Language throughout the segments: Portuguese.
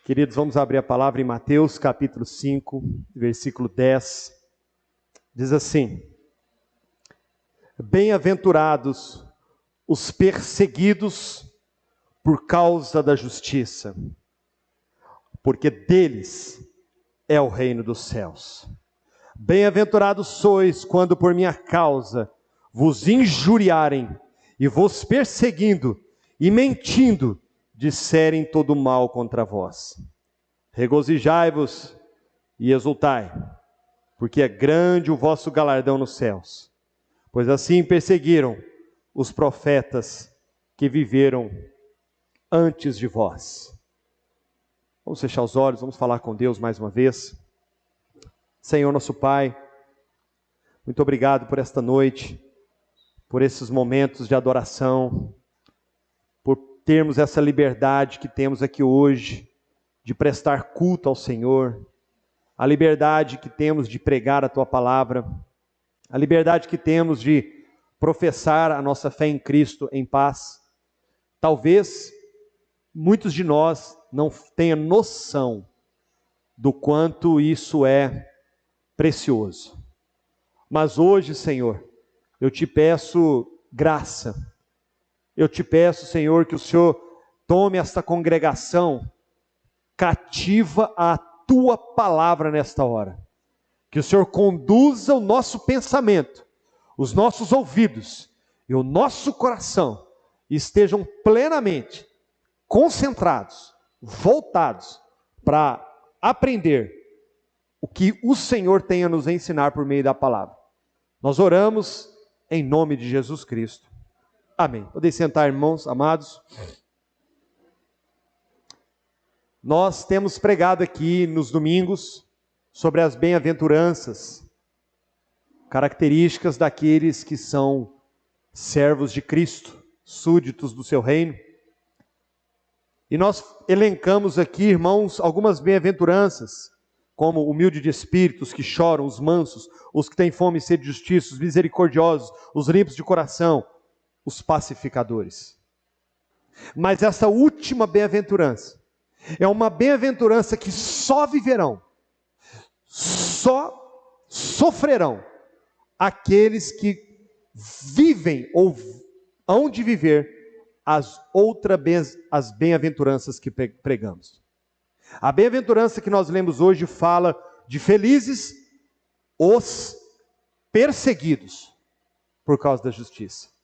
Queridos, vamos abrir a palavra em Mateus capítulo 5, versículo 10. Diz assim: Bem-aventurados os perseguidos por causa da justiça, porque deles é o reino dos céus. Bem-aventurados sois quando por minha causa vos injuriarem e vos perseguindo e mentindo disserem todo mal contra vós. Regozijai-vos e exultai, porque é grande o vosso galardão nos céus, pois assim perseguiram os profetas que viveram antes de vós. Vamos fechar os olhos, vamos falar com Deus mais uma vez. Senhor nosso Pai, muito obrigado por esta noite, por esses momentos de adoração, por termos essa liberdade que temos aqui hoje, de prestar culto ao Senhor, a liberdade que temos de pregar a Tua palavra, a liberdade que temos de professar a nossa fé em Cristo em paz. Talvez muitos de nós não tenham noção do quanto isso é precioso. Mas hoje, Senhor, eu te peço graça. Eu te peço, Senhor, que o Senhor tome esta congregação cativa à Tua palavra nesta hora. Que o Senhor conduza o nosso pensamento, os nossos ouvidos e o nosso coração estejam plenamente concentrados, voltados para aprender o que o Senhor tem a nos ensinar por meio da palavra. Nós oramos em nome de Jesus Cristo. Amém. Podem sentar, irmãos amados. Nós temos pregado aqui nos domingos sobre as bem-aventuranças, características daqueles que são servos de Cristo, súditos do seu reino. E nós elencamos aqui, irmãos, algumas bem-aventuranças, como humilde de espírito, os que choram, os mansos, os que têm fome e sede de justiça, os misericordiosos, os limpos de coração, os pacificadores. Mas essa última bem-aventurança é uma bem-aventurança que só viverão, só sofrerão aqueles que vivem ou hão de viver as bem-aventuranças que pregamos. A bem-aventurança que nós lemos hoje fala de felizes os perseguidos por causa da justiça.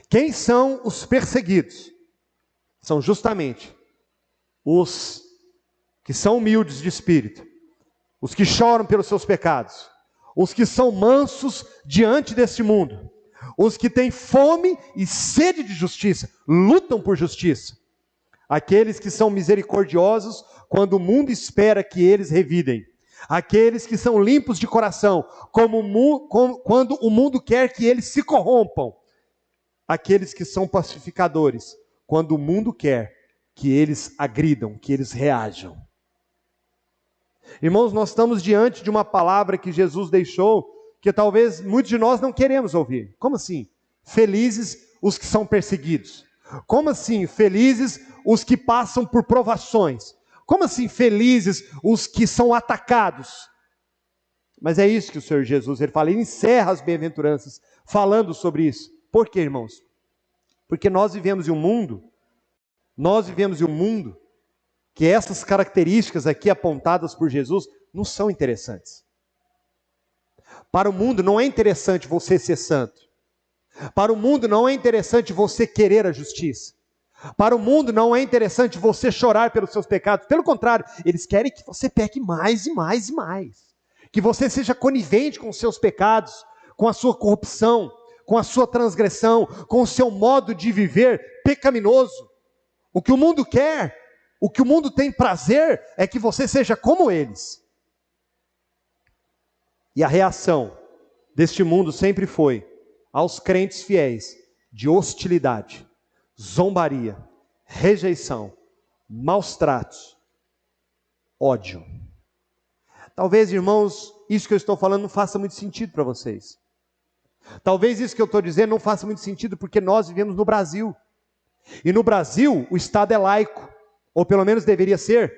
Quem são os perseguidos? São justamente os que são humildes de espírito, os que choram pelos seus pecados, os que são mansos diante deste mundo, os que têm fome e sede de justiça, lutam por justiça, aqueles que são misericordiosos quando o mundo espera que eles revidem, aqueles que são limpos de coração quando o mundo quer que eles se corrompam, aqueles que são pacificadores quando o mundo quer que eles agridam, que eles reajam. Irmãos, nós estamos diante de uma palavra que Jesus deixou, que talvez muitos de nós não queremos ouvir. Como assim? Felizes os que são perseguidos. Como assim? Felizes os que passam por provações. Como assim? Felizes os que são atacados. Mas é isso que o Senhor Jesus, Ele fala, Ele encerra as bem-aventuranças falando sobre isso. Por quê, irmãos? Porque nós vivemos em um mundo que essas características aqui apontadas por Jesus não são interessantes. Para o mundo não é interessante você ser santo. Para o mundo não é interessante você querer a justiça. Para o mundo não é interessante você chorar pelos seus pecados. Pelo contrário, eles querem que você peque mais e mais e mais. Que você seja conivente com os seus pecados, com a sua corrupção, com a sua transgressão, com o seu modo de viver pecaminoso. O que o mundo quer, o que o mundo tem prazer, é que você seja como eles. E a reação deste mundo sempre foi, aos crentes fiéis, de hostilidade, zombaria, rejeição, maus tratos, ódio. Talvez, irmãos, isso que eu estou falando não faça muito sentido para vocês. Talvez isso que eu estou dizendo não faça muito sentido porque nós vivemos no Brasil. E no Brasil o Estado é laico, ou pelo menos deveria ser.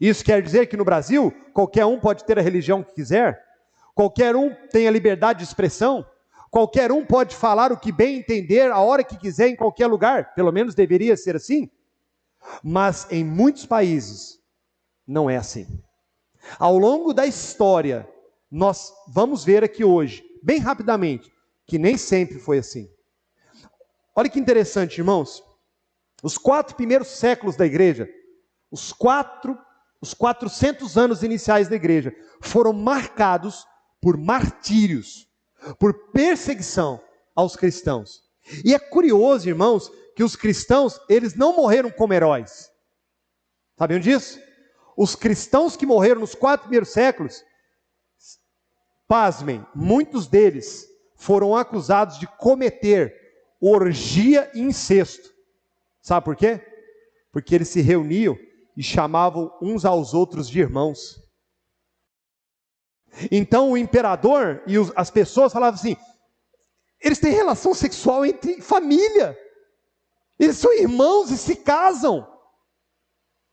Isso quer dizer que no Brasil, qualquer um pode ter a religião que quiser? Qualquer um tem a liberdade de expressão? Qualquer um pode falar o que bem entender, a hora que quiser, em qualquer lugar? Pelo menos deveria ser assim. Mas em muitos países, não é assim. Ao longo da história, nós vamos ver aqui hoje, bem rapidamente, que nem sempre foi assim. Olha que interessante, irmãos. Os 4 primeiros séculos da igreja, os 400 anos iniciais da igreja, foram marcados por martírios, por perseguição aos cristãos. E é curioso, irmãos, que os cristãos, eles não morreram como heróis. Sabiam disso? Os cristãos que morreram nos 4 primeiros séculos, pasmem, muitos deles foram acusados de cometer orgia e incesto. Sabe por quê? Porque eles se reuniam e chamavam uns aos outros de irmãos. Então o imperador e as pessoas falavam assim, eles têm relação sexual entre família. Eles são irmãos e se casam.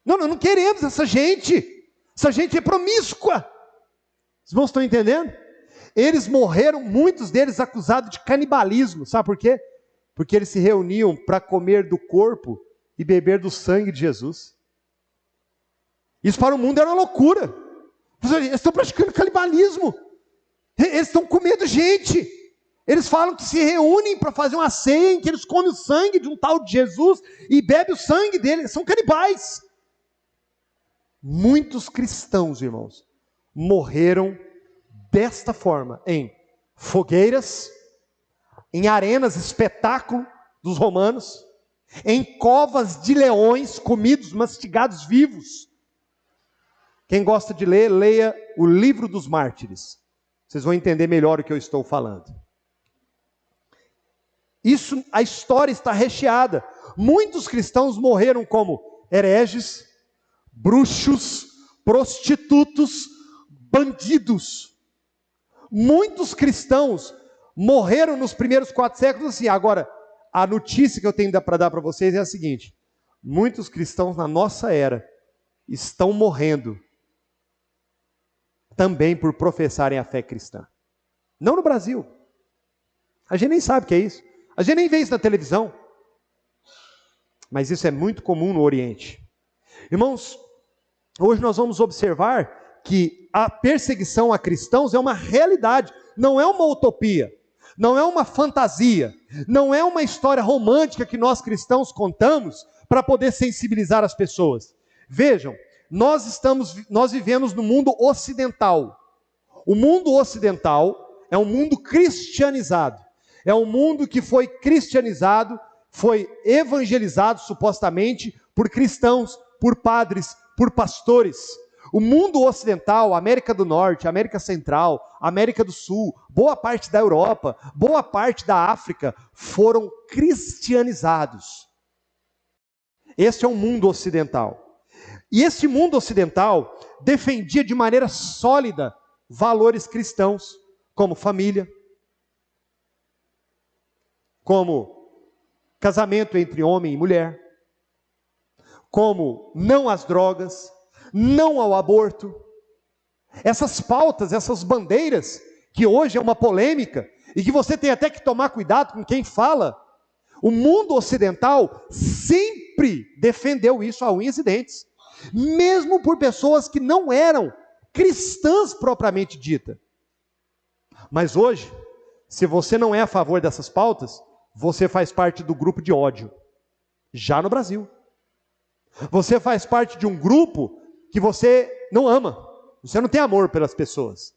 Não, nós não queremos essa gente. Essa gente é promíscua. Os irmãos estão entendendo? Eles morreram, muitos deles acusados de canibalismo. Sabe por quê? Porque eles se reuniam para comer do corpo e beber do sangue de Jesus. Isso para o mundo era uma loucura. Eles estão praticando canibalismo. Eles estão comendo gente. Eles falam que se reúnem para fazer uma ceia em que eles comem o sangue de um tal de Jesus e bebem o sangue dele. Eles são canibais. Muitos cristãos, irmãos, morreram desta forma, em fogueiras, em arenas espetáculo dos romanos, em covas de leões comidos, mastigados vivos. Quem gosta de ler, leia o Livro dos Mártires. Vocês vão entender melhor o que eu estou falando. Isso, a história está recheada. Muitos cristãos morreram como hereges, bruxos, prostitutos, bandidos. Muitos cristãos morreram nos primeiros 4 séculos assim. Agora, a notícia que eu tenho para dar para vocês é a seguinte: muitos cristãos na nossa era estão morrendo também por professarem a fé cristã. Não no Brasil. A gente nem sabe o que é isso. A gente nem vê isso na televisão. Mas isso é muito comum no Oriente. Irmãos, hoje nós vamos observar que a perseguição a cristãos é uma realidade, não é uma utopia, não é uma fantasia, não é uma história romântica que nós cristãos contamos para poder sensibilizar as pessoas. Vejam, nós vivemos no mundo ocidental. O mundo ocidental é um mundo cristianizado. É um mundo que foi cristianizado, foi evangelizado supostamente por cristãos, por padres, por pastores. O mundo ocidental, América do Norte, América Central, América do Sul, boa parte da Europa, boa parte da África, foram cristianizados. Este é o mundo ocidental. E esse mundo ocidental defendia de maneira sólida valores cristãos, como família, como casamento entre homem e mulher, como não às drogas, não ao aborto. Essas pautas, essas bandeiras, que hoje é uma polêmica, e que você tem até que tomar cuidado com quem fala, o mundo ocidental sempre defendeu isso a unhas e dentes, mesmo por pessoas que não eram cristãs propriamente dita. Mas hoje, se você não é a favor dessas pautas, você faz parte do grupo de ódio, já no Brasil. Você faz parte de um grupo que você não ama, você não tem amor pelas pessoas,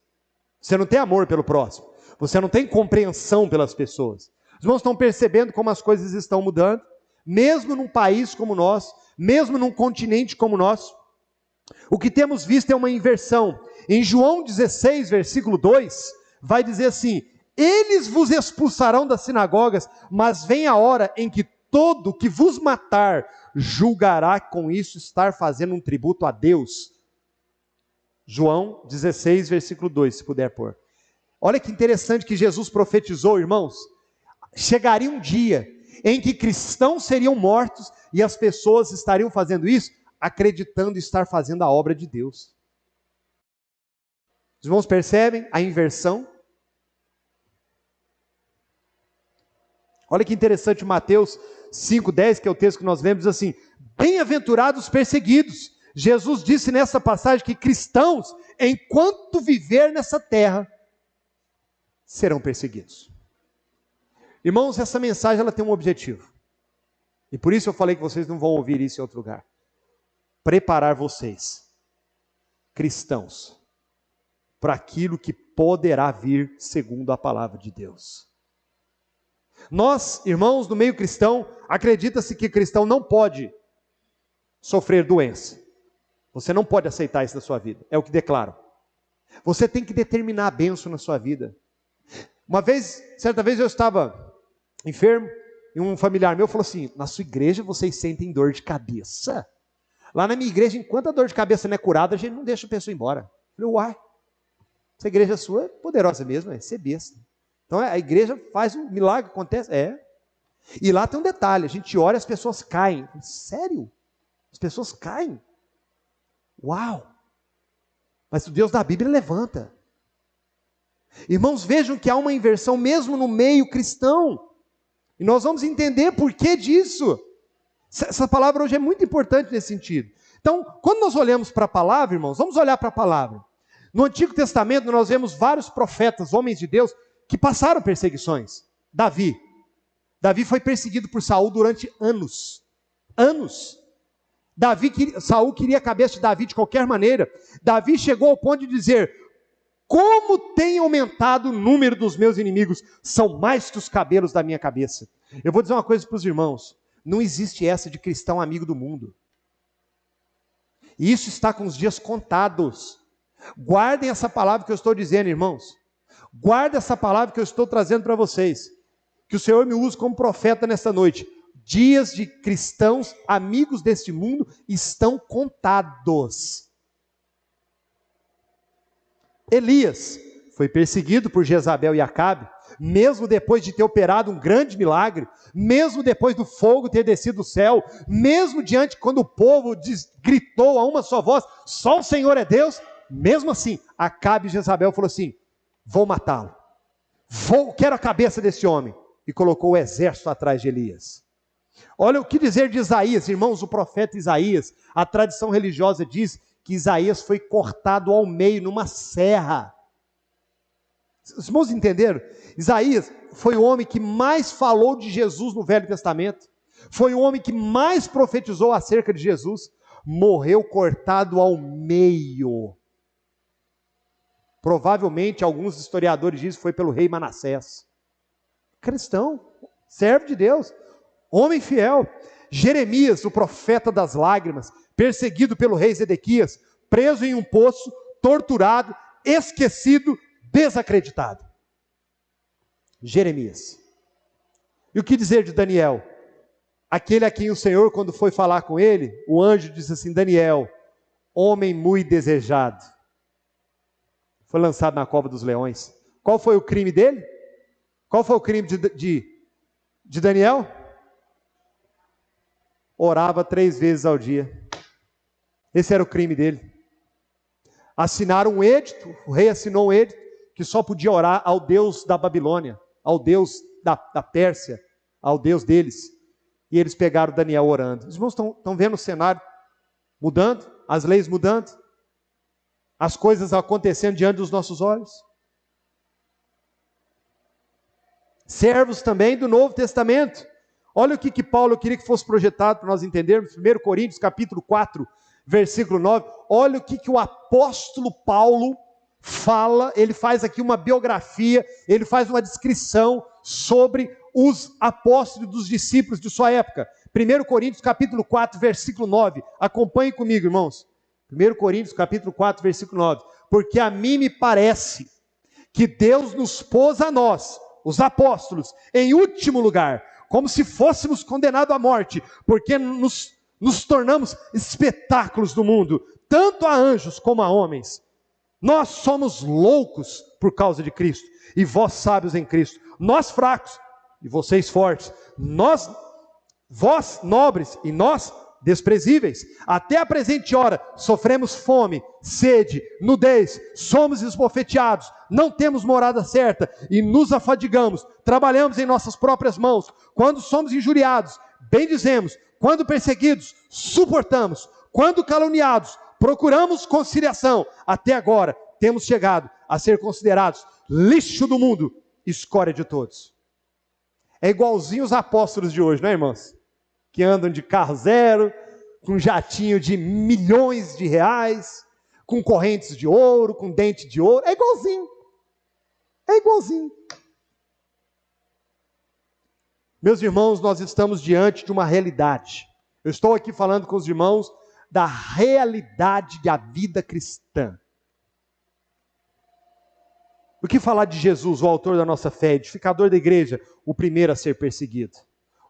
você não tem amor pelo próximo, você não tem compreensão pelas pessoas. Os irmãos estão percebendo como as coisas estão mudando, mesmo num país como o nosso, mesmo num continente como o nosso. O que temos visto é uma inversão. Em João 16, versículo 2, vai dizer assim: eles vos expulsarão das sinagogas, mas vem a hora em que todo que vos matar julgará com isso estar fazendo um tributo a Deus. João 16, versículo 2, se puder pôr. Olha que interessante que Jesus profetizou, irmãos. Chegaria um dia em que cristãos seriam mortos e as pessoas estariam fazendo isso acreditando estar fazendo a obra de Deus. Os irmãos percebem a inversão? Olha que interessante, Mateus 5,10, que é o texto que nós lemos, diz assim: bem-aventurados os perseguidos. Jesus disse nessa passagem que cristãos, enquanto viver nessa terra, serão perseguidos. Irmãos, essa mensagem ela tem um objetivo. E por isso eu falei que vocês não vão ouvir isso em outro lugar. Preparar vocês, cristãos, para aquilo que poderá vir segundo a palavra de Deus. Nós, irmãos, no meio cristão, acredita-se que cristão não pode sofrer doença. Você não pode aceitar isso na sua vida, é o que declaro. Você tem que determinar a bênção na sua vida. Certa vez eu estava enfermo, e um familiar meu falou assim: na sua igreja vocês sentem dor de cabeça? Lá na minha igreja, enquanto a dor de cabeça não é curada, a gente não deixa a pessoa embora. Eu falei: uai, essa igreja sua é poderosa mesmo, é ser besta. Então a igreja faz um milagre, acontece, E lá tem um detalhe, a gente ora e as pessoas caem. Sério? As pessoas caem? Uau! Mas o Deus da Bíblia levanta. Irmãos, vejam que há uma inversão mesmo no meio cristão. E nós vamos entender por que disso. Essa palavra hoje é muito importante nesse sentido. Então, quando nós olhamos para a palavra, irmãos, vamos olhar para a palavra. No Antigo Testamento nós vemos vários profetas, homens de Deus, que passaram perseguições. Davi foi perseguido por Saul durante anos. Saul queria a cabeça de Davi de qualquer maneira. Davi chegou ao ponto de dizer: como tem aumentado o número dos meus inimigos, são mais que os cabelos da minha cabeça. Eu vou dizer uma coisa para os irmãos: não existe essa de cristão amigo do mundo. E isso está com os dias contados. Guardem essa palavra que eu estou dizendo, irmãos. Guardem essa palavra que eu estou trazendo para vocês. Que o Senhor me use como profeta nesta noite. Dias de cristãos amigos deste mundo estão contados. Elias foi perseguido por Jezabel e Acabe, mesmo depois de ter operado um grande milagre, mesmo depois do fogo ter descido do céu, mesmo diante quando o povo gritou a uma só voz: só o Senhor é Deus. Mesmo assim, Acabe e Jezabel falou assim: vou matá-lo, quero a cabeça desse homem, e colocou o exército atrás de Elias. Olha o que dizer de Isaías, irmãos, o profeta Isaías. A tradição religiosa diz que Isaías foi cortado ao meio numa serra. Os irmãos entenderam? Isaías foi o homem que mais falou de Jesus no Velho Testamento, foi o homem que mais profetizou acerca de Jesus. Morreu cortado ao meio. Provavelmente, alguns historiadores dizem que foi pelo rei Manassés. Cristão, servo de Deus, homem fiel. Jeremias, o profeta das lágrimas, perseguido pelo rei Zedequias, preso em um poço, torturado, esquecido, desacreditado. Jeremias. E o que dizer de Daniel? Aquele a quem o Senhor, quando foi falar com ele, o anjo disse assim: Daniel, homem muito desejado, foi lançado na cova dos leões. Qual foi o crime dele? Qual foi o crime de Daniel? Orava 3 vezes ao dia. Esse era o crime dele. Assinaram um edito, o rei assinou um edito, que só podia orar ao Deus da Babilônia, ao Deus da Pérsia, ao Deus deles. E eles pegaram Daniel orando. Os irmãos estão vendo o cenário mudando, as leis mudando, as coisas acontecendo diante dos nossos olhos. Servos também do Novo Testamento. Olha o que Paulo queria que fosse projetado para nós entendermos. 1 Coríntios capítulo 4, versículo 9. Olha o que o apóstolo Paulo fala. Ele faz aqui uma biografia, ele faz uma descrição sobre os apóstolos dos discípulos de sua época. 1 Coríntios capítulo 4, versículo 9. Acompanhe comigo, irmãos. 1 Coríntios capítulo 4, versículo 9. Porque a mim me parece que Deus nos pôs a nós, os apóstolos, em último lugar, como se fôssemos condenados à morte, porque nos tornamos espetáculos do mundo, tanto a anjos como a homens. Nós somos loucos por causa de Cristo, e vós sábios em Cristo. Nós fracos, e vocês fortes. Vós nobres, e nós desprezíveis. Até a presente hora sofremos fome, sede, nudez, somos esbofeteados, não temos morada certa e nos afadigamos, trabalhamos em nossas próprias mãos. Quando somos injuriados, bendizemos, quando perseguidos, suportamos, quando caluniados, procuramos conciliação. Até agora temos chegado a ser considerados lixo do mundo, escória de todos. É igualzinho os apóstolos de hoje, não é, irmãos? Que andam de carro zero, com jatinho de milhões de reais, com correntes de ouro, com dente de ouro. É igualzinho. É igualzinho. Meus irmãos, nós estamos diante de uma realidade. Eu estou aqui falando com os irmãos da realidade da vida cristã. O que falar de Jesus, o autor da nossa fé, edificador da igreja, o primeiro a ser perseguido,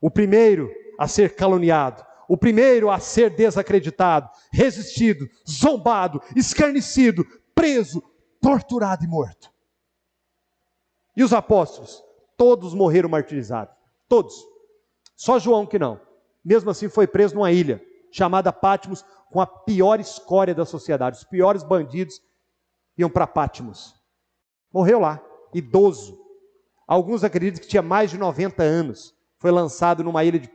o primeiro a ser caluniado, o primeiro a ser desacreditado, resistido, zombado, escarnecido, preso, torturado e morto. E os apóstolos? Todos morreram martirizados, todos. Só João que não. Mesmo assim foi preso numa ilha chamada Patmos, com a pior escória da sociedade. Os piores bandidos iam para Patmos. Morreu lá, idoso. Alguns acreditam que tinha mais de 90 anos. Foi lançado numa ilha de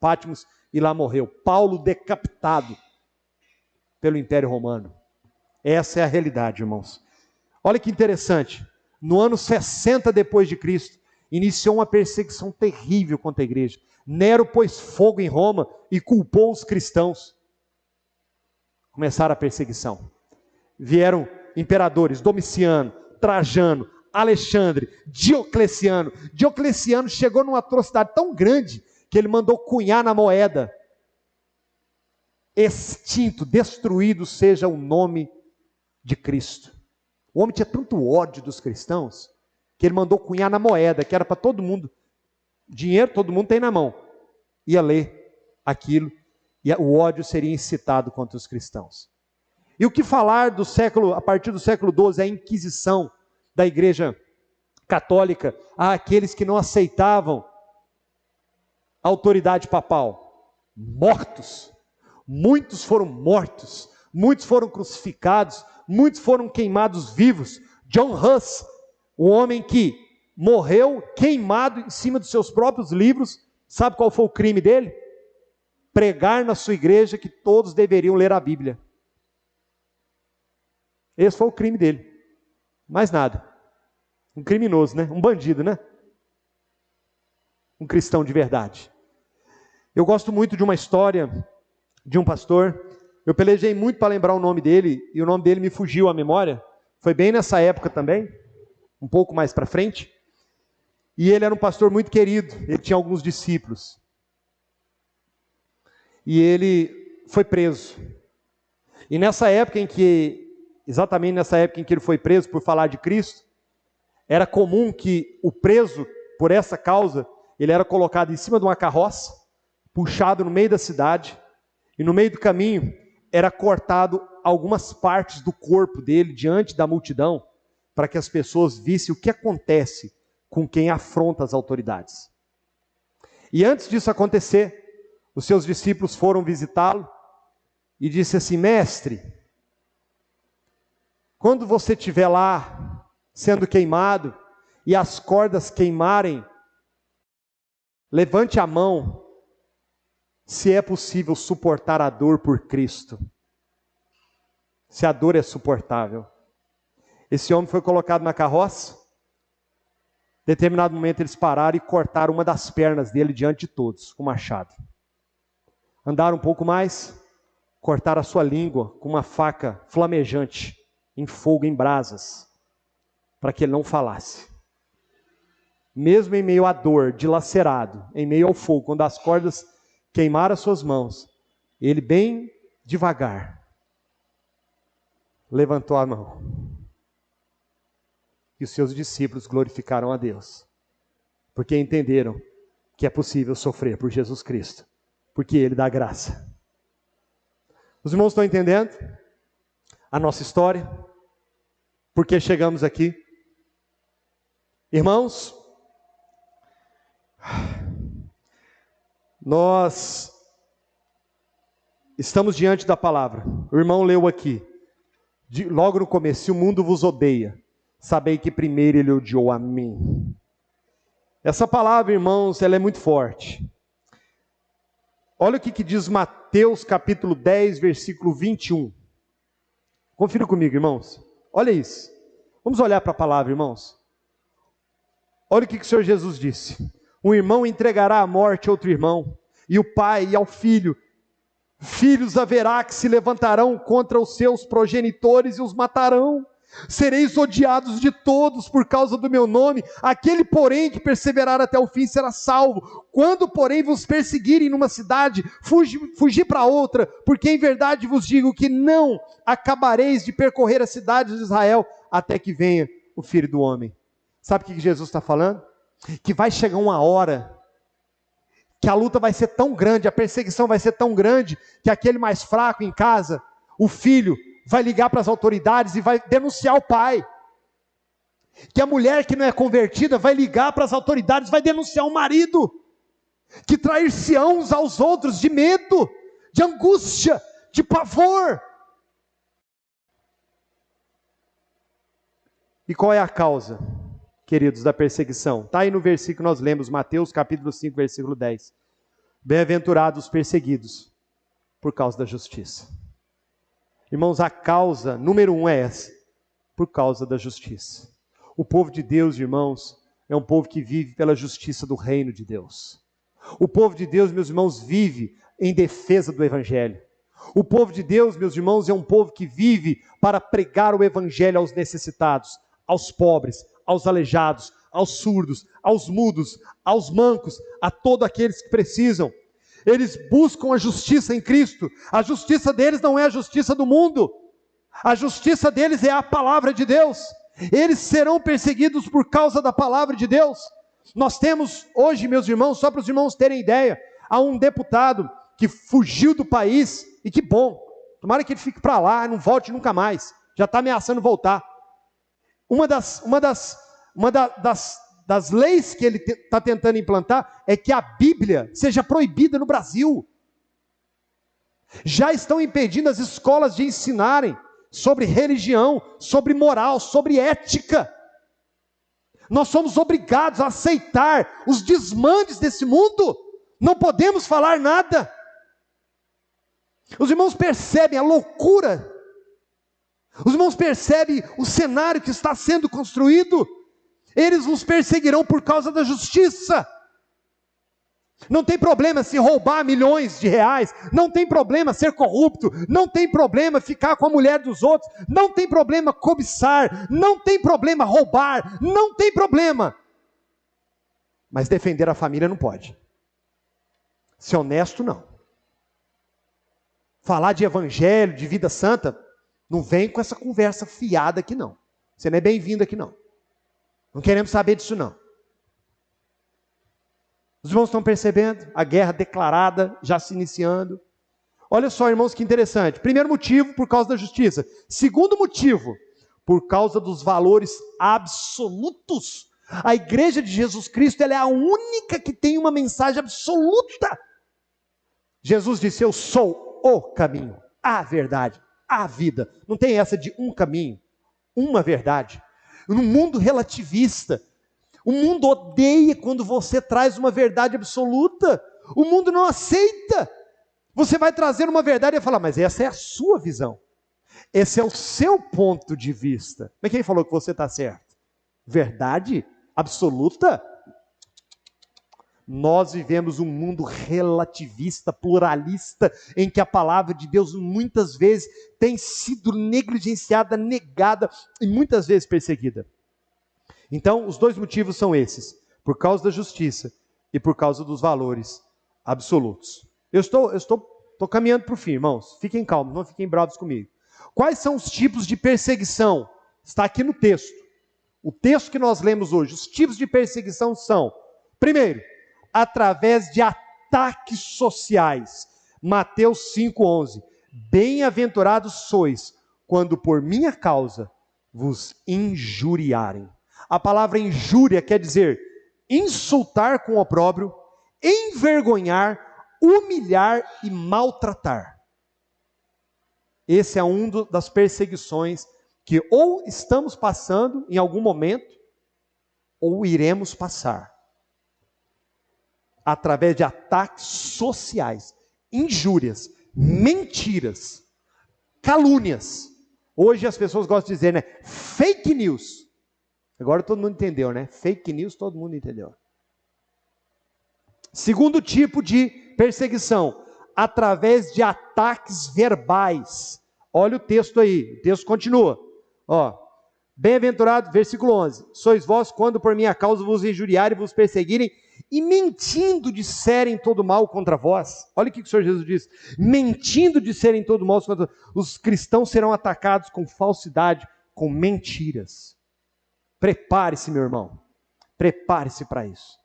Patmos e lá morreu. Paulo decapitado pelo Império Romano. Essa é a realidade, irmãos. Olha que interessante. No ano 60 depois de Cristo, iniciou uma perseguição terrível contra a igreja. Nero pôs fogo em Roma e culpou os cristãos. Começaram a perseguição. Vieram imperadores, Domiciano, Trajano, Alexandre, Diocleciano. Diocleciano chegou numa atrocidade tão grande que ele mandou cunhar na moeda: extinto, destruído seja o nome de Cristo. O homem tinha tanto ódio dos cristãos que ele mandou cunhar na moeda, que era para todo mundo. Dinheiro todo mundo tem na mão. Ia ler aquilo e o ódio seria incitado contra os cristãos. E o que falar do século, a partir do século XII, a Inquisição da Igreja Católica àqueles que não aceitavam a autoridade papal? Mortos. Muitos foram mortos, muitos foram crucificados, muitos foram queimados vivos. John Huss, o homem que morreu queimado em cima dos seus próprios livros, sabe qual foi o crime dele? Pregar na sua igreja que todos deveriam ler a Bíblia. Esse foi o crime dele. Mais nada. Um criminoso, né? Um bandido, né? Um cristão de verdade. Eu gosto muito de uma história de um pastor. Eu pelejei muito para lembrar o nome dele, e o nome dele me fugiu à memória. Foi bem nessa época também, um pouco mais para frente. E ele era um pastor muito querido, ele tinha alguns discípulos. E ele foi preso. E nessa época em que, exatamente nessa época em que ele foi preso por falar de Cristo, era comum que o preso, por essa causa, ele era colocado em cima de uma carroça, puxado no meio da cidade, e no meio do caminho era cortado algumas partes do corpo dele diante da multidão, para que as pessoas vissem o que acontece com quem afronta as autoridades. E antes disso acontecer, os seus discípulos foram visitá-lo e disse assim: mestre, quando você estiver lá sendo queimado e as cordas queimarem, levante a mão se é possível suportar a dor por Cristo. Se a dor é suportável. Esse homem foi colocado na carroça. Em determinado momento eles pararam e cortaram uma das pernas dele diante de todos, com machado. Andaram um pouco mais, cortaram a sua língua com uma faca flamejante, em fogo, em brasas, para que ele não falasse. Mesmo em meio à dor, dilacerado, em meio ao fogo, quando as cordas queimaram as suas mãos, ele bem devagar levantou a mão. E os seus discípulos glorificaram a Deus, porque entenderam que é possível sofrer por Jesus Cristo, porque Ele dá graça. Os irmãos estão entendendo a nossa história? Por que chegamos aqui? Irmãos, nós estamos diante da palavra. O irmão leu aqui, logo no começo: o mundo vos odeia, sabei que primeiro ele odiou a mim. Essa palavra, irmãos, ela é muito forte. Olha o que diz Mateus capítulo 10, versículo 21. Confira comigo, irmãos. Olha isso. Vamos olhar para a palavra, irmãos. Olha o que o Senhor Jesus disse: um irmão entregará à morte outro irmão, e o pai e ao filho. Filhos haverá que se levantarão contra os seus progenitores e os matarão. Sereis odiados de todos por causa do meu nome. Aquele, porém, que perseverar até o fim será salvo. Quando, porém, vos perseguirem numa cidade, fugi para outra, porque em verdade vos digo que não acabareis de percorrer as cidades de Israel até que venha o Filho do Homem. Sabe o que Jesus está falando? Que vai chegar uma hora que a luta vai ser tão grande, a perseguição vai ser tão grande, que aquele mais fraco em casa, o filho, vai ligar para as autoridades e vai denunciar o pai. Que a mulher que não é convertida vai ligar para as autoridades, vai denunciar o marido. Que trair-se uns aos outros de medo, de angústia, de pavor. E qual é a causa, queridos, da perseguição? Está aí no versículo que nós lemos, Mateus capítulo 5, versículo 10. Bem-aventurados os perseguidos por causa da justiça. Irmãos, a causa número 1 é essa: por causa da justiça. O povo de Deus, irmãos, é um povo que vive pela justiça do reino de Deus. O povo de Deus, meus irmãos, vive em defesa do Evangelho. O povo de Deus, meus irmãos, é um povo que vive para pregar o Evangelho aos necessitados, aos pobres, aos aleijados, aos surdos, aos mudos, aos mancos, a todos aqueles que precisam. Eles buscam a justiça em Cristo. A justiça deles não é a justiça do mundo. A justiça deles é a palavra de Deus. Eles serão perseguidos por causa da palavra de Deus. Nós temos hoje, meus irmãos, só para os irmãos terem ideia, há um deputado que fugiu do país, e que bom, tomara que ele fique para lá, não volte nunca mais, já está ameaçando voltar. Uma das leis que ele está tentando implantar é que a Bíblia seja proibida no Brasil. Já estão impedindo as escolas de ensinarem sobre religião, sobre moral, sobre ética. Nós somos obrigados a aceitar os desmandes desse mundo. Não podemos falar nada. Os irmãos percebem a loucura. Os irmãos percebem o cenário que está sendo construído. Eles vos perseguirão por causa da justiça. Não tem problema se roubar milhões de reais, não tem problema ser corrupto, não tem problema ficar com a mulher dos outros, não tem problema cobiçar, não tem problema roubar, não tem problema. Mas defender a família não pode. Ser honesto, não. Falar de evangelho, de vida santa, não vem com essa conversa fiada aqui não. Você não é bem-vindo aqui não. Não queremos saber disso não. Os irmãos estão percebendo? A guerra declarada, já se iniciando. Olha só, irmãos, que interessante. Primeiro motivo, por causa da justiça. Segundo motivo, por causa dos valores absolutos. A igreja de Jesus Cristo, ela é a única que tem uma mensagem absoluta. Jesus disse: eu sou o caminho, a verdade, a vida. Não tem essa de um caminho, uma verdade. No mundo relativista, o mundo odeia quando você traz uma verdade absoluta. O mundo não aceita. Você vai trazer uma verdade e vai falar: mas essa é a sua visão. Esse é o seu ponto de vista. Mas quem falou que você está certo? Verdade absoluta? Nós vivemos um mundo relativista, pluralista, em que a palavra de Deus muitas vezes tem sido negligenciada, negada e muitas vezes perseguida. Então, os dois motivos são esses: por causa da justiça e por causa dos valores absolutos. Eu estou caminhando para o fim, irmãos. Fiquem calmos, não fiquem bravos comigo. Quais são os tipos de perseguição? Está aqui no texto. O texto que nós lemos hoje. Os tipos de perseguição são: primeiro, através de ataques sociais. Mateus 5,11. Bem-aventurados sois, quando por minha causa vos injuriarem. A palavra injúria quer dizer insultar com opróbrio, envergonhar, humilhar e maltratar. Esse é das perseguições que ou estamos passando em algum momento, ou iremos passar. Através de ataques sociais, injúrias, mentiras, calúnias. Hoje as pessoas gostam de dizer, né? Fake news. Agora todo mundo entendeu, né? Fake news, todo mundo entendeu. Segundo tipo de perseguição, através de ataques verbais. Olha o texto aí, o texto continua. Ó, bem-aventurado, versículo 11. Sois vós quando por minha causa vos injuriarem, vos perseguirem e mentindo disserem todo mal contra vós. Olha o que o Senhor Jesus diz. Mentindo disserem todo mal contra vós. Os cristãos serão atacados com falsidade, com mentiras. Prepare-se, meu irmão. Prepare-se para isso.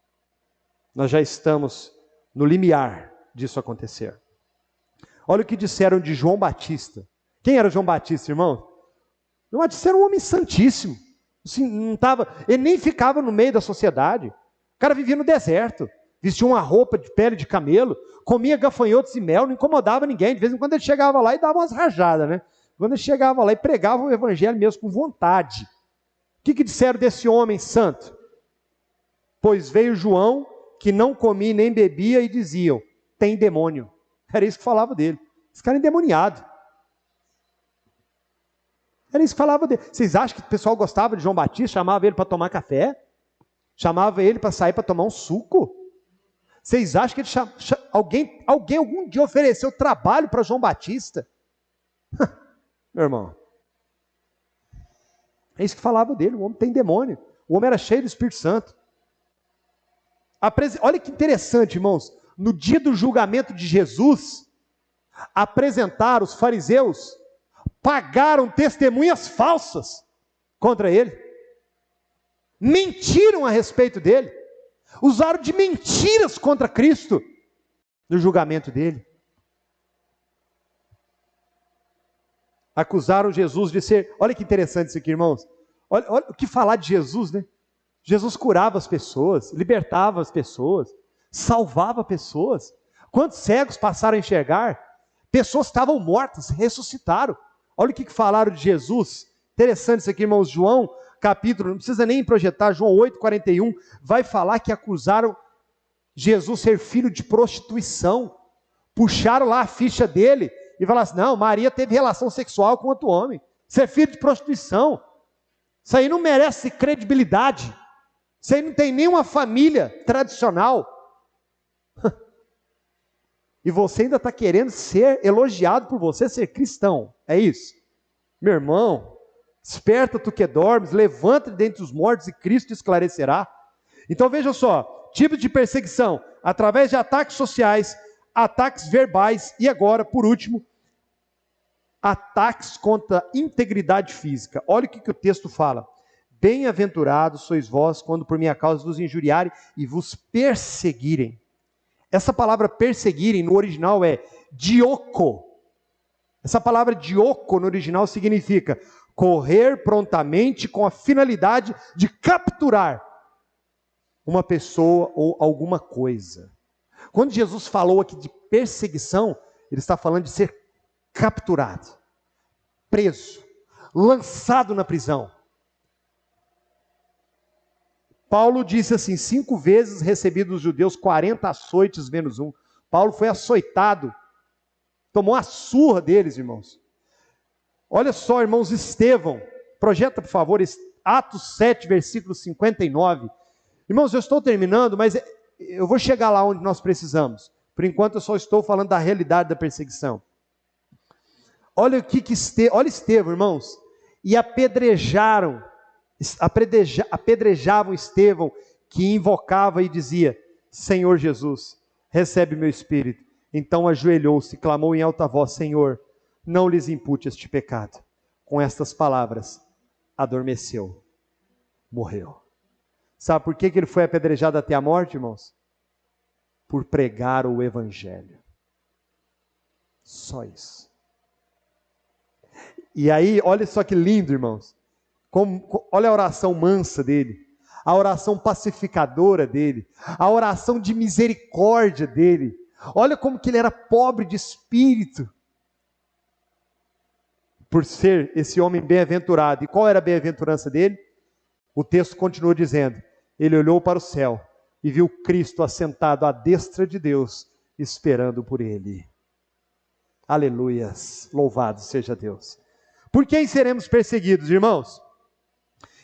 Nós já estamos no limiar disso acontecer. Olha o que disseram de João Batista. Quem era João Batista, irmão? João Batista era um homem santíssimo. Assim, ele nem ficava no meio da sociedade. O cara vivia no deserto, vestia uma roupa de pele de camelo, comia gafanhotos e mel, não incomodava ninguém. De vez em quando ele chegava lá e dava umas rajadas, né? Quando ele chegava lá e pregava o evangelho mesmo com vontade. O que disseram desse homem santo? Pois veio João, que não comia nem bebia, e diziam, tem demônio. Era isso que falava dele. Esse cara é endemoniado. Era isso que falava dele. Vocês acham que o pessoal gostava de João Batista, chamava ele para tomar café? Chamava ele para sair para tomar um suco? Vocês acham que ele alguém algum dia ofereceu trabalho para João Batista? Meu irmão. É isso que falava dele. O homem tem demônio. O homem era cheio do Espírito Santo. Olha que interessante, irmãos. No dia do julgamento de Jesus, os fariseus pagaram testemunhas falsas contra ele. Mentiram a respeito dele. Usaram de mentiras contra Cristo no julgamento dele. Acusaram Jesus de ser... Olha que interessante isso aqui, irmãos. Olha o que falar de Jesus, né? Jesus curava as pessoas, libertava as pessoas, salvava pessoas. Quantos cegos passaram a enxergar? Pessoas estavam mortas, ressuscitaram. Olha o que falaram de Jesus. Interessante isso aqui, irmãos. João, capítulo, não precisa nem projetar, João 8,41, vai falar que acusaram Jesus ser filho de prostituição. Puxaram lá a ficha dele e falaram assim, não, Maria teve relação sexual com outro homem. Você é filho de prostituição. Isso aí não merece credibilidade. Isso aí não tem nenhuma família tradicional. E você ainda está querendo ser elogiado por você ser cristão. É isso? Meu irmão, desperta tu que dormes, levanta de dentre os mortos e Cristo te esclarecerá. Então veja só, tipo de perseguição, através de ataques sociais, ataques verbais e agora, por último, ataques contra a integridade física. Olha o que o texto fala. Bem-aventurados sois vós, quando por minha causa vos injuriarem e vos perseguirem. Essa palavra perseguirem no original é dioko. Essa palavra dioko no original significa correr prontamente com a finalidade de capturar uma pessoa ou alguma coisa. Quando Jesus falou aqui de perseguição, ele está falando de ser capturado, preso, lançado na prisão. Paulo disse assim, 5 vezes recebi dos judeus 40 açoites menos um. Paulo foi açoitado, tomou a surra deles, irmãos. Olha só, irmãos, Estevão, projeta por favor, Atos 7, versículo 59. Irmãos, eu estou terminando, mas eu vou chegar lá onde nós precisamos. Por enquanto eu só estou falando da realidade da perseguição. Olha o que olha Estevão, irmãos, e apedrejavam Estevão, que invocava e dizia, Senhor Jesus, recebe meu espírito. Então ajoelhou-se e clamou em alta voz, Senhor, não lhes impute este pecado. Com estas palavras, adormeceu, morreu. Sabe por que ele foi apedrejado até a morte, irmãos? Por pregar o evangelho. Só isso. E aí, olha só que lindo, irmãos. Olha a oração mansa dele, a oração pacificadora dele, a oração de misericórdia dele. Olha como que ele era pobre de espírito. por ser esse homem bem-aventurado. E qual era a bem-aventurança dele? O texto continua dizendo: ele olhou para o céu e viu Cristo assentado à destra de Deus, esperando por ele. Aleluias, louvado seja Deus. Por quem seremos perseguidos, irmãos?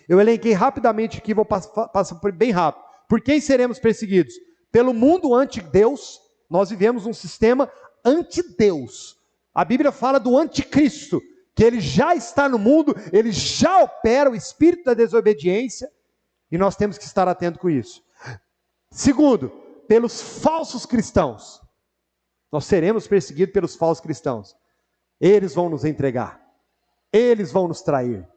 Eu elenquei rapidamente aqui, vou passar bem rápido. Por quem seremos perseguidos? Pelo mundo anti-Deus. Nós vivemos um sistema anti-Deus. A Bíblia fala do anticristo, que ele já está no mundo, ele já opera o espírito da desobediência, e nós temos que estar atentos com isso. Segundo, pelos falsos cristãos. Nós seremos perseguidos pelos falsos cristãos. Eles vão nos entregar, eles vão nos trair,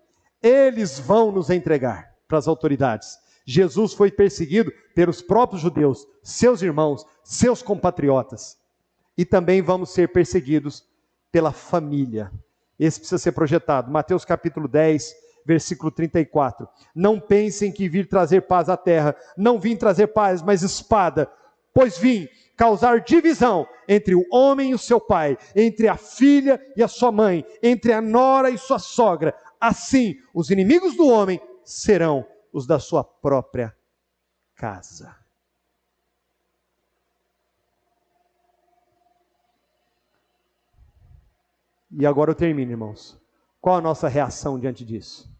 eles vão nos entregar para as autoridades. Jesus foi perseguido pelos próprios judeus, seus irmãos, seus compatriotas. E também vamos ser perseguidos pela família. Esse precisa ser projetado. Mateus capítulo 10, versículo 34. Não pensem que vim trazer paz à terra. Não vim trazer paz, mas espada. Pois vim causar divisão entre o homem e o seu pai, entre a filha e a sua mãe, entre a nora e sua sogra. Assim, os inimigos do homem serão os da sua própria casa. E agora eu termino, irmãos. Qual a nossa reação diante disso?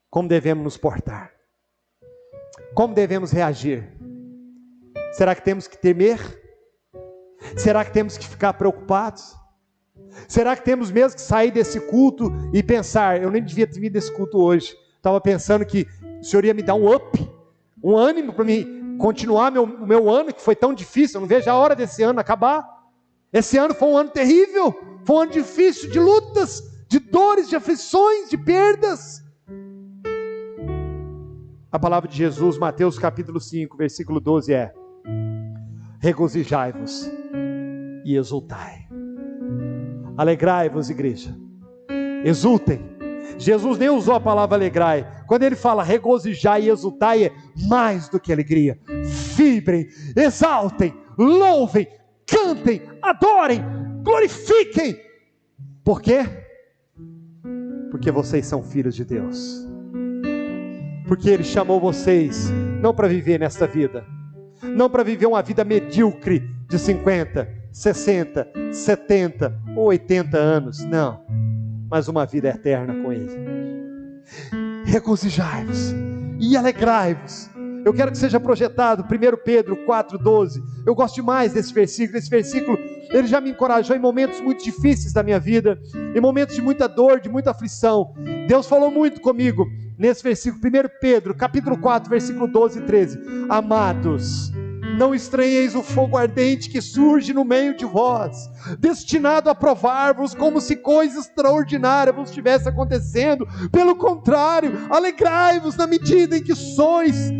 Como devemos nos portar? Como devemos reagir? Será que temos que temer? Será que temos que ficar preocupados? Será que temos mesmo que sair desse culto e pensar, eu nem devia ter vindo desse culto hoje. Estava pensando que o Senhor ia me dar um up, um ânimo para mim continuar o meu ano, que foi tão difícil. Eu não vejo a hora desse ano acabar. Esse ano foi um ano terrível, foi um ano difícil, de lutas, de dores, de aflições, de perdas. A palavra de Jesus, Mateus capítulo 5, versículo 12 é: regozijai-vos e exultai. Alegrai-vos, igreja, exultem. Jesus nem usou a palavra alegrai. Quando ele fala regozijai e exultai, é mais do que alegria. Vibrem, exaltem, louvem, cantem, adorem, glorifiquem. Por quê? Porque vocês são filhos de Deus. Porque Ele chamou vocês não para viver nesta vida, não para viver uma vida medíocre de 50, 60, 70 ou 80 anos, não, mas uma vida eterna com Ele. Regozijai-vos e alegrai-vos. Eu quero que seja projetado 1 Pedro 4,12. Eu gosto demais desse versículo. Esse versículo, ele já me encorajou em momentos muito difíceis da minha vida, em momentos de muita dor, de muita aflição. Deus falou muito comigo nesse versículo. 1 Pedro, capítulo 4, versículo 12 e 13. Amados, não estranheis o fogo ardente que surge no meio de vós, destinado a provar-vos como se coisa extraordinária vos estivesse acontecendo. Pelo contrário, alegrai-vos na medida em que sois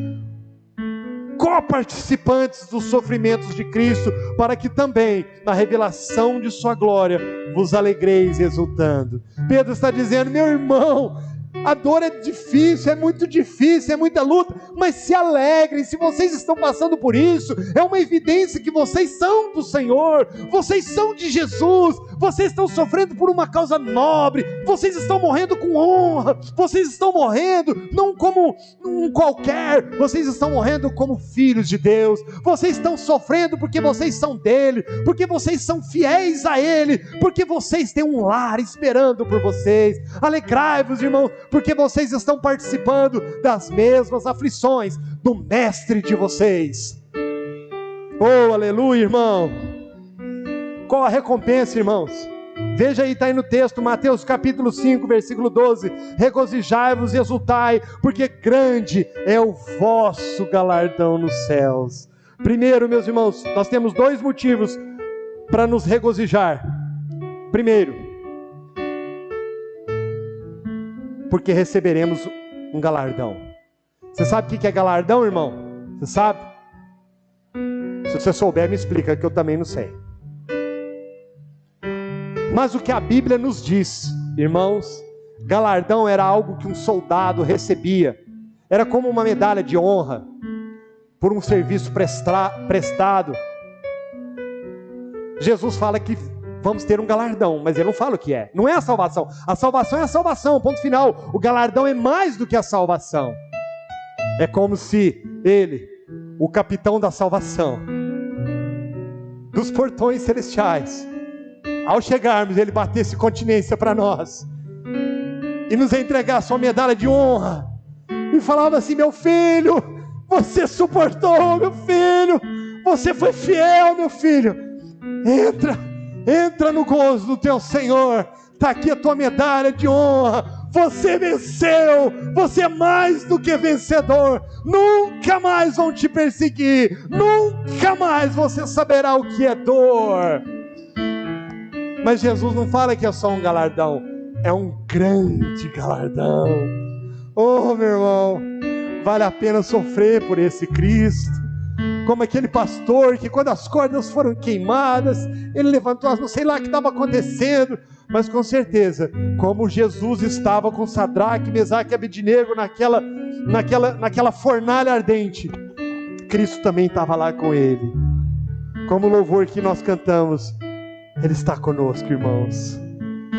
co-participantes dos sofrimentos de Cristo, para que também na revelação de sua glória vos alegreis exultando. Pedro está dizendo: meu irmão, a dor é difícil, é muito difícil, é muita luta, mas se alegrem. Se vocês estão passando por isso, é uma evidência que vocês são do Senhor, vocês são de Jesus, vocês estão sofrendo por uma causa nobre, vocês estão morrendo com honra, vocês estão morrendo não como um qualquer, vocês estão morrendo como filhos de Deus, vocês estão sofrendo porque vocês são dele, porque vocês são fiéis a ele, porque vocês têm um lar esperando por vocês. Alegrai-vos, irmãos, porque vocês estão participando das mesmas aflições do mestre de vocês. Oh, aleluia, irmão. Qual a recompensa, irmãos? Veja aí, está aí no texto, Mateus capítulo 5, versículo 12. Regozijai-vos e exultai, porque grande é o vosso galardão nos céus. Primeiro, meus irmãos, nós temos dois motivos para nos regozijar. Primeiro, porque receberemos um galardão. Você sabe o que é galardão, irmão? Você sabe? Se você souber, me explica, que eu também não sei. Mas o que a Bíblia nos diz, irmãos, galardão era algo que um soldado recebia. Era como uma medalha de honra por um serviço prestado. Jesus fala que vamos ter um galardão, mas ele não fala o que é. Não é a salvação. A salvação é a salvação, ponto final. O galardão é mais do que a salvação. É como se ele, o capitão da salvação, dos portões celestiais, ao chegarmos, ele batesse continência para nós e nos entregar a sua medalha de honra e falava assim: meu filho, você suportou, meu filho, você foi fiel, meu filho, entra no gozo do teu Senhor, está aqui a tua medalha de honra, você venceu, você é mais do que vencedor, nunca mais vão te perseguir, nunca mais você saberá o que é dor. Mas Jesus não fala que é só um galardão, é um grande galardão. Oh, meu irmão, vale a pena sofrer por esse Cristo, como aquele pastor que quando as cordas foram queimadas, ele levantou as mãos, sei lá o que estava acontecendo, mas com certeza, como Jesus estava com Sadraque, Mesaque e Abednego naquela fornalha ardente, Cristo também estava lá com ele. Como o louvor que nós cantamos, Ele está conosco, irmãos.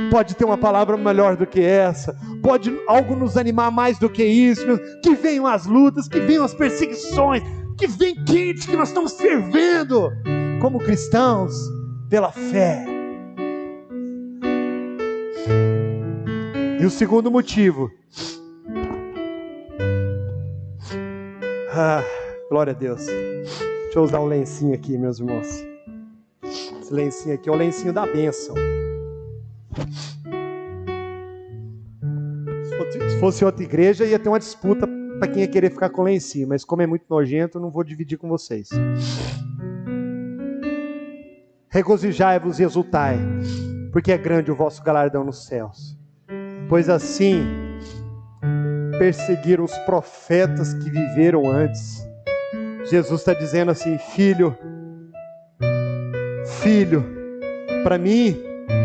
Pode ter uma palavra melhor do que essa, pode algo nos animar mais do que isso, que venham as lutas, que venham as perseguições, que vem quente, que nós estamos fervendo como cristãos pela fé. E o segundo motivo, glória a Deus. Deixa eu usar um lencinho aqui, meus irmãos. Esse lencinho aqui é o lencinho da bênção. Se fosse outra igreja, ia ter uma disputa para quem ia querer ficar com lencinho, mas como é muito nojento, eu não vou dividir com vocês. Regozijai-vos e exultai, porque é grande o vosso galardão nos céus. Pois assim perseguiram os profetas que viveram antes. Jesus está dizendo assim: filho, para mim,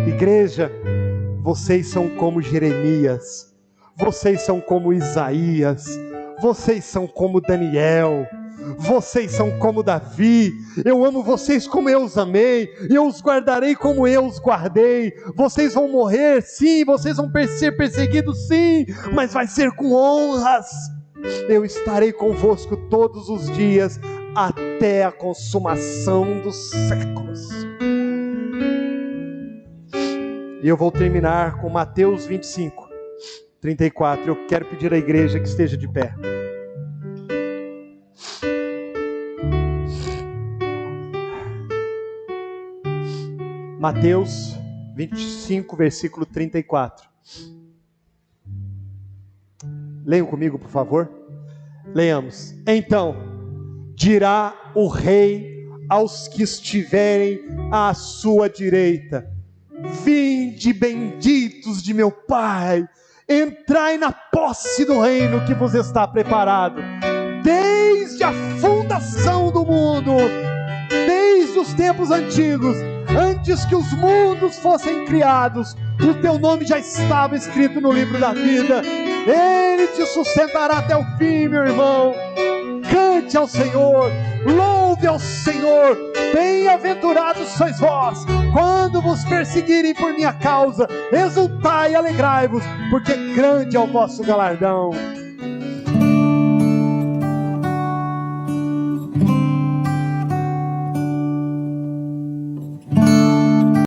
igreja, vocês são como Jeremias, vocês são como Isaías, vocês são como Daniel, vocês são como Davi. Eu amo vocês como eu os amei, e eu os guardarei como eu os guardei. Vocês vão morrer, sim, vocês vão ser perseguidos, sim, mas vai ser com honras. Eu estarei convosco todos os dias, até a consumação dos séculos. E eu vou terminar com Mateus 25, 34. Eu quero pedir à igreja que esteja de pé. Mateus 25, versículo 34. Leiam comigo, por favor. Leiamos. Então dirá o rei aos que estiverem à sua direita: vinde, benditos de meu Pai, entrai na posse do reino que vos está preparado desde a fundação do mundo, desde os tempos antigos, antes que os mundos fossem criados. O teu nome já estava escrito no livro da vida. Ele te sustentará até o fim, meu irmão. Cante ao Senhor, louve ao Senhor. Bem-aventurados sois vós, quando vos perseguirem por minha causa. Exultai e alegrai-vos, porque grande é o vosso galardão.